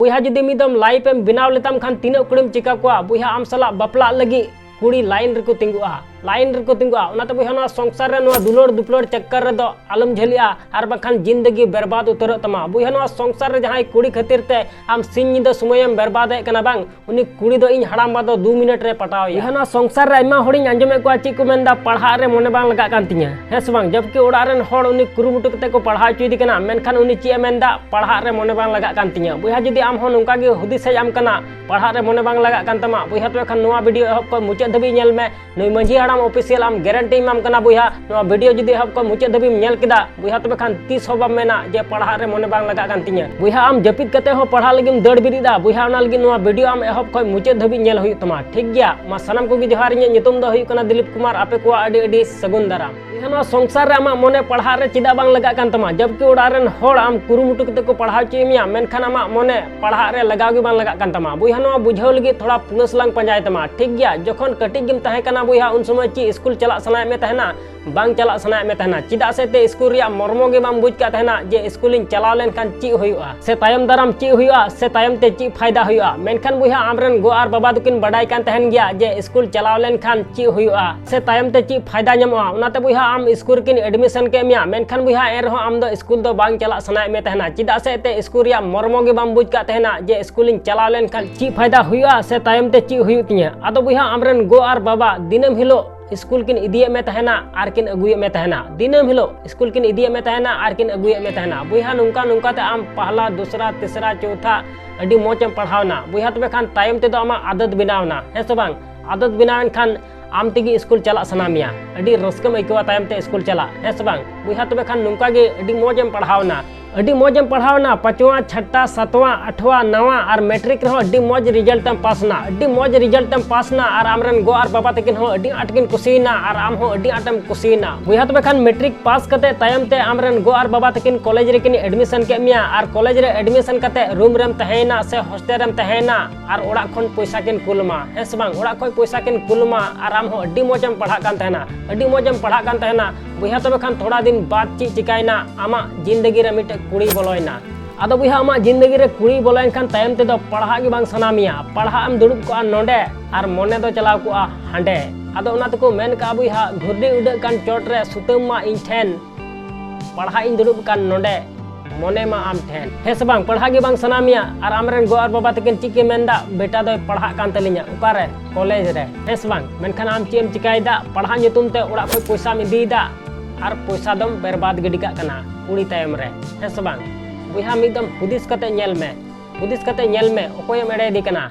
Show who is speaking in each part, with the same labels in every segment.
Speaker 1: बुहा जुदी मिदम life M बिनाव लेताम खान तीना कुड़ीम चिका कोआ बुहा आम सला बपला लगी कुड़ी लाइन रेको तिंगुआ उनाते बुहा ना संसार रे नोआ दुलोड़ दुपलोड़ चक्कर रे दो आलम झलिया आर बखान जिंदगी बर्बाद उतर तमा बुहा ना संसार रे जहां कुड़ी खातिर ते आम सिंह निदा समयम बर्बाद ए कना बांग उनी कुड़ी दो इन हड़ाम बा दो 2 मिनट रे पटाव या बुहा ना संसार रे आइमा होड़िन आंजमे को ची को मेंदा पढ़ा रे मने बांग लगा कान तिया हेस बांग जबकि ओड़ा रेन होड़ उनी कुरुमुटु कते को पढ़ा चुदी कना मेनखान उनी ची मेंदा पढ़ा रे मने बांग लगा कान तिया बुहा जुदी आम हो नोंका गे हुदिस हे आम कना पढ़ा रे मने बांग लगा कान तमा बुहा तो खान नोआ वीडियो एहब को मुचे धबी नेल में नई मंझी हड़ाम ऑफिशियल आम गारंटी इमाम कना बुहा नोआ वीडियो जुदी एहब को मुचे धबी नेल किदा बुहा तो खान 30 हो बाम मेना जे पढ़ा रे मने बांग लगा कान तिया बुहा आम जपित कते हो पढ़ा लगिम दड़ बिरिदा बुहा ओना लगी नोआ वीडियो आम एहब को मुचे धबी नेल हुई तमा ठीक गया मा सनम को गी जोहार इᱧ ᱧᱩᱛᱩᱢ ᱫᱚ ᱦᱩᱭᱩᱜ ᱠᱟᱱᱟ दिलीप कुमार आपे को आडी आडी सगुन दाराम बुहा संसार रे आमा मने पढ़ा रे चिदा बांग लगा कान तमा जबकि ओड़ा रेन होड़ आम कुरुमुटु कते को पढ़ा चे मिया मेनखान आमा मने पढ़ा रे लगाव गे बांग लगा कान तमा बुहा नोआ बुझाव लगी थोड़ा पुनस लांग पंजाय तमा ठीक गया जखन कटिंग गिम तहे कना बुहा उन समय ची स्कूल चला सनाय में तहना बांग चला सनाय में तहना चिदा से ते स्कूल रिया मर्मो गे बांग बुझ का तहना जे स्कूलिंग चलाव लेन खान ची हुयुआ से तायम दाराम ची हुयुआ से तायम ते ची फायदा हुयुआ मेनखान बुहा आमरेन गो आर बाबा दुकिन बडाय कान तहन गया जे स्कूल चलाव लेन खान ची हुयुआ से तायम ते ची फायदा ᱧᱟᱢᱚᱜᱼᱟ उनाते बुहा आम स्कूल किन एडमिशन के मिया मेनखान बुहा ए रहो आम दो स्कूल दो बांग चला सनाय में तहना चिदा से ते स्कूल रिया मर्मो गे बांग बुझ का तहना जे स्कूलिंग चलाव लेन खान ची फायदा हुयुआ से तायम ते ची हुयु तिया आदो बुहा आमरेन गो आर बाबा दिनम हिलो स्कूल किन इदिये में तहना आर किन अगुये में तहना दिनम हिलो स्कूल किन इदिये में तहना आर किन अगुये में तहना बुहा नुंका नुंका ते आम पहला दूसरा तीसरा चौथा अडी मोचम पढ़ावना बुहा तबे खान तायम ते दो आमा आदत बनावना है से बांग आदत बनावन खान आम तेगी स्कूल चला सनामिया अडी रस्कम आइकवा तायम ते स्कूल चला है से बांग बुहा तबे खान नुंका गे अडी मोजम पढ़ावना अडी मौजम पढ़ावना 5वां 6वां 7वां 8वां 9वां और मैट्रिक रहो अडी मौज रिजल्ट तम पासना अडी मौज रिजल्ट तम पासना और आमरन गो और बाबा तकिन हो अडी आटकिन कुसीना और आम हो अडी आटम कुसीना बुहा तबे खान मैट्रिक पास कते तायम ते आमरन गो और बाबा तकिन कॉलेज रे किन एडमिशन के मिया और कॉलेज रे एडमिशन कते रूम रेम तहेना से हॉस्टल रेम तहेना और ओड़ा खन पैसा किन कुलमा हेस बांग ओड़ा खय पैसा किन कुलमा और आम हो अडी मौजम पढ़ा कान तहना अडी मौजम पढ़ा कान तहना बुहा तबे खान थोड़ा दिन बाद ची चिकायना आमा जिंदगी रे मिटे कुड़ी बोलोयना आदो बुहा आमा जिंदगी रे कुड़ी बोलोयन खान तायम ते दो पढ़ा गे बांग सनामिया पढ़ा एम दुड़ुब को नोंडे और मने दो चलाव को हांडे आदो ओना तको मेन का बुहा घुरडी उडे कान चोट रे सुतम मा इन ठेन पढ़ा इन दुड़ुब कान नोंडे मने मा आम ठेन हेस बांग पढ़ा गे बांग सनामिया और आमरेन गो और बाबा तकिन चिके मेंदा बेटा दो पढ़ा कान तलिnya उकारे कॉलेज रे हेस बांग मेनखान आम चेम चिकायदा पढ़ा ᱧᱩᱛᱩᱢ ते ओड़ा खय पैसा इदीदा और पैसा दम बर्बाद गिडी का कना कुड़ी तायम रे हेस बांग बुहा मिदम हुदिस कते नेल में ओकोयम एड़े दी कना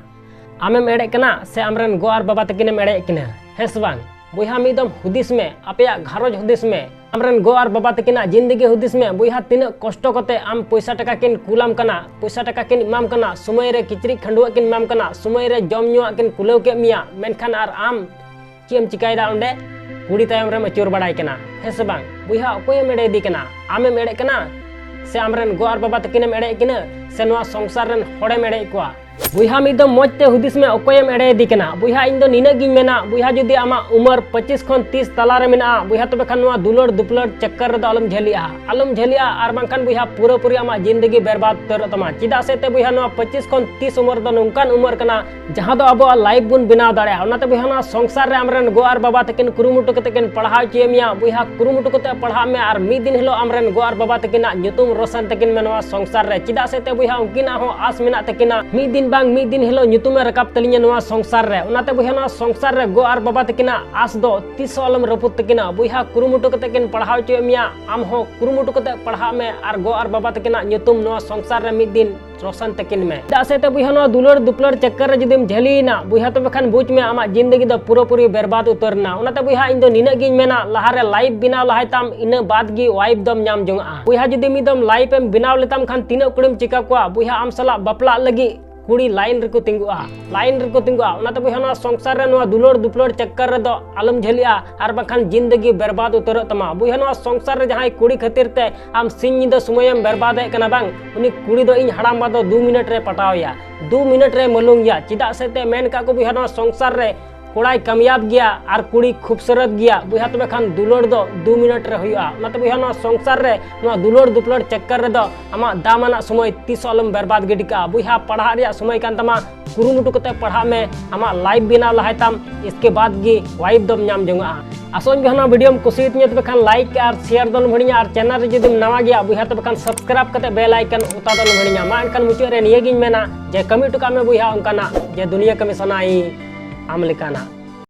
Speaker 1: आमेम एड़े कना से आमरेन गो और बाबा तकिन एड़े किना हेस बांग बुहा मिदम हुदिस में अपया घरज हुदिस में आमरेन गो और बाबा तकिना जिंदगी हुदिस में बुहा तीन कष्ट कते आम पैसा टका किन कुलाम कना पैसा टका किन इमाम कना समय रे किचरी खंडुआ किन इमाम कना समय रे जम ᱧᱩᱣᱟᱜ किन कुलेव के मिया मेनखान आर आम चेम चिकायदा ओंडे कुड़ी तायम रे मचूर बड़ाई कना हेस बांग बुहा ओकोयम एड़े दी कना आमेम एड़े कना से आमरेन गो और बाबा तकिन एड़े किना से नोआ संसार रेन होड़ेम एड़े कोआ बुहा मिदम मजते हुदिस में ओकोयम एड़े दी कना बुहा इन दो निना गिन मेना बुहा जुदी आमा उमर 25 खन 30 तला रे मेना बुहा तबे खान नोआ दुलड़ दुपलड़ चक्कर रे आलम झलिया आर बांखान बुहा पूरा पूरी आमा जिंदगी बर्बाद तर तमा चिदा से ते बुहा नोआ 25 खन 30 उमर दो नोंकान उमर कना जहां दो अबो लाइफ बुन बनाव दाड़े ओनाते बुहा नोआ संसार रे आमरेन गो और बाबा तकिन कुरुमुटु कते किन पढ़ाव चेमिया बुहा कुरुमुटु कते पढ़ा में और मी दिन हिलो आमरेन गो और बाबा तकिना ᱧᱩᱛᱩᱢ रोशन तकिन में नोआ संसार रे चिदा से ते बुहा उनकिना हो आस मेना तकिना मी दिन बांग मी दिन हिलो ᱧᱩᱛᱩᱢে रकाब तलिnya नोआ संसार रे उनाते बुहा नोआ संसार रे गो और बाबा तकिना आस दो 30 आलम रपुत तकिना बुहा कुरुमुटु कते किन पढ़ाव चे मिया आम हो कुरुमुटु कते पढ़ा में और गो और बाबा तकिना ᱧᱩᱛᱩᱢ नोआ संसार रे मी दिन रोशन तकिन में दासे ते बुहा नोआ दुलड़ दुपलड़ चक्कर रे जदिम झलीना बुहा तबे खान बुझ में आमा जिंदगी द पूरा पूरी बर्बाद उतरना उनाते बुहा इन दो निना गिन मेना लहा रे लाइफ बिनाव लहाय ताम इना बाद गी वाइफ दम नाम जोंगा बुहा जदी मिदम लाइफ एम बिनाव लेताम खान तीना कुड़ीम चिका कोआ बुहा आम सला बपला लगी कुड़ी लाइन रेको तिंगुआ उनाते बुहा नोआ संसार रे नोआ दुलड़ दुपलड़ चक्कर रे दो आलम झलिया और बखान जिंदगी बर्बाद उतर तमा बुहा नोआ संसार रे जहां कुड़ी खातिर ते आम सिंह निदा समयम बर्बाद ए कना बांग उनी कुड़ी दो इन हड़ाम बा दो 2 मिनट रे पटाव या 2 मिनट रे मलुंग या चिदा से ते मेन का को बुहा नोआ संसार रे कोड़ाई कामयाब गया और कुड़ी खूबसूरत गया बुहा तबे खान दुलोड़ दो 2 मिनट रे हुआ ओनाते बुहा ना संसार रे ना दुलोड़ दुपलोड़ चक्कर रे दो आमा दामाना समय तीस अलम बर्बाद गिडी का बुहा पढ़ा रिया समय कान तमा कुरुमुटु कते पढ़ा में आमा लाइव बिना लहायताम इसके बाद गी वाइफ दम नाम जंगा आसोन गहना वीडियो में कुछ तबे खान लाइक और शेयर दल भड़िया और चैनल रे जदि नवा गया बुहा तबे खान सब्सक्राइब कते बेल आइकन उता दल भड़िया मा एनखान मुचाद रे निये गिन मेना जे कमी टुका में बुहा उनकाना जे दुनिया कमी सनाई आम लेकाना।